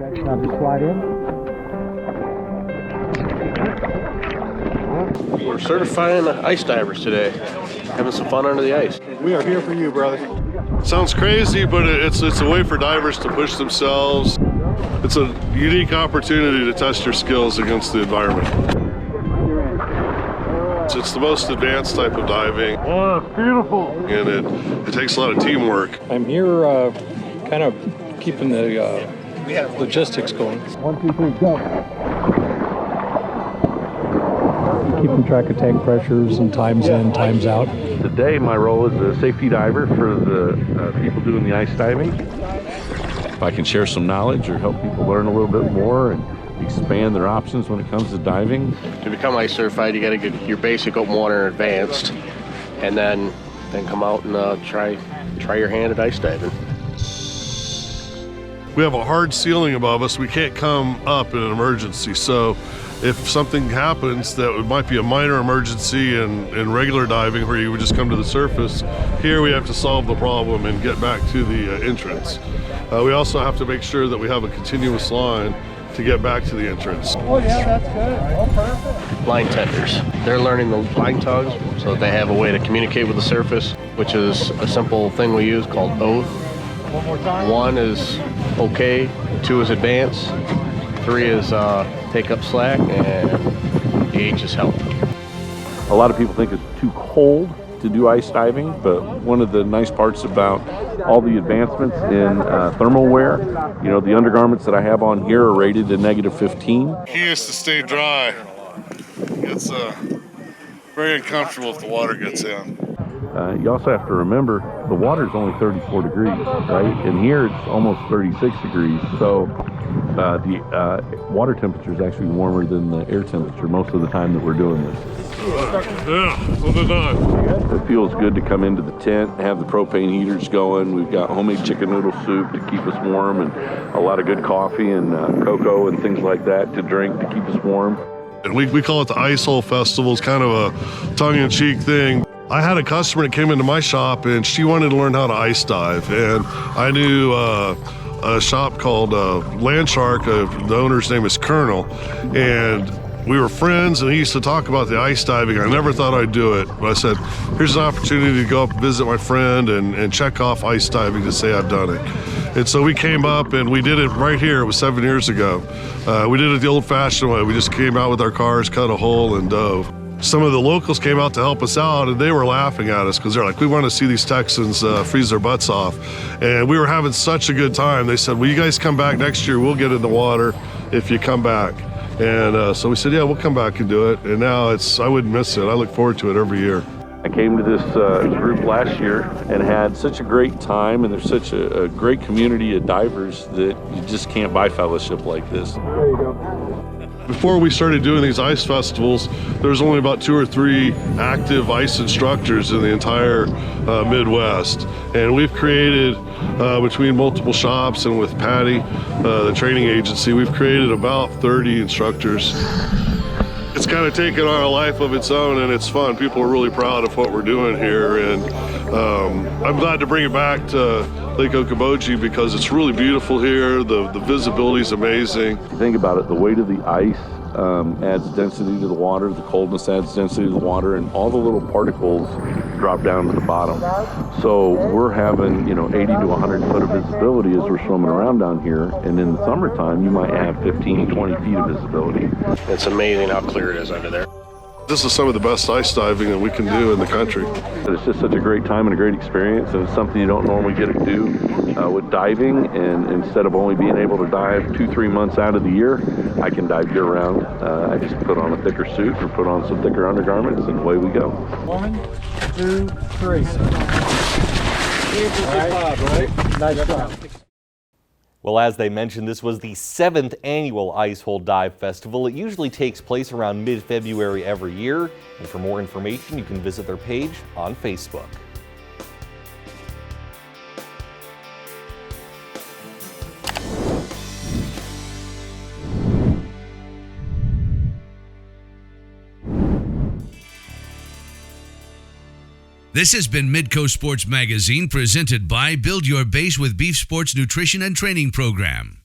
Now just slide in. We're certifying ice divers today. Having some fun under the ice. We are here for you, brother. Sounds crazy, but it's a way for divers to push themselves. It's a unique opportunity to test your skills against the environment. It's the most advanced type of diving. Oh, it's beautiful. And it takes a lot of teamwork. I'm here kind of keeping the logistics going. 1, 2, 3, go. Keeping track of tank pressures and times in, times out. Today my role is a safety diver for the people doing the ice diving. If I can share some knowledge or help people learn a little bit more and expand their options when it comes to diving. To become ice certified, you got to get your basic open water and advanced, and then come out and try your hand at ice diving. We have a hard ceiling above us. We can't come up in an emergency. So if something happens that might be a minor emergency in regular diving where you would just come to the surface, here we have to solve the problem and get back to the entrance. We also have to make sure that we have a continuous line to get back to the entrance. Oh yeah, that's good. Oh, perfect. Line tenders. They're learning the line tugs so that they have a way to communicate with the surface, which is a simple thing we use called oath. One more time. 1 is okay, 2 is advance, 3 is take up slack, and the H is help. A lot of people think it's too cold to do ice diving, but one of the nice parts about all the advancements in thermal wear, you know, the undergarments that I have on here are rated to -15. Key is to stay dry. It's very uncomfortable if the water gets in. You also have to remember the water is only 34 degrees, right? And here it's almost 36 degrees. So the water temperature is actually warmer than the air temperature most of the time that we're doing this. Yeah, well done. It feels good to come into the tent, have the propane heaters going. We've got homemade chicken noodle soup to keep us warm and a lot of good coffee and cocoa and things like that to drink to keep us warm. And we call it the Ice Hole Festival. It's kind of a tongue-in-cheek thing. I had a customer that came into my shop and she wanted to learn how to ice dive. And I knew a shop called Land Shark. The owner's name is Colonel. And we were friends and he used to talk about the ice diving. I never thought I'd do it. But I said, here's an opportunity to go up and visit my friend and check off ice diving to say I've done it. And so we came up and we did it right here. It was 7 years ago. We did it the old-fashioned way. We just came out with our cars, cut a hole, and dove. Some of the locals came out to help us out and they were laughing at us because they're like, we want to see these Texans freeze their butts off. And we were having such a good time. They said, well, you guys come back next year, we'll get in the water if you come back. And so we said, yeah, we'll come back and do it. And now I wouldn't miss it. I look forward to it every year. I came to this group last year and had such a great time, and there's such a great community of divers that you just can't buy fellowship like this. There you go. Before we started doing these ice festivals, there was only about 2 or 3 active ice instructors in the entire Midwest. And we've created, between multiple shops and with Patty, the training agency, we've created about 30 instructors. It's kind of taken on a life of its own and it's fun. People are really proud of what we're doing here. And I'm glad to bring it back to Lake Okoboji because it's really beautiful here. The visibility is amazing. If you think about it, the weight of the ice adds density to the water, the coldness adds density to the water, and all the little particles drop down to the bottom. So we're having, 80 to 100 foot of visibility as we're swimming around down here, and in the summertime you might have 15, 20 feet of visibility. It's amazing how clear it is under there. This is some of the best ice diving that we can do in the country. It's just such a great time and a great experience, and it's something you don't normally get to do with diving. And instead of only being able to dive 2-3 months out of the year, I can dive year round. I just put on a thicker suit or put on some thicker undergarments, and away we go. 1, 2, 3. Right. Nice job. Well, as they mentioned, this was the 7th annual Ice Hole Dive Festival. It usually takes place around mid-February every year. And for more information, you can visit their page on Facebook. This has been Midco Sports Magazine, presented by Build Your Base with Beef Sports Nutrition and Training Program.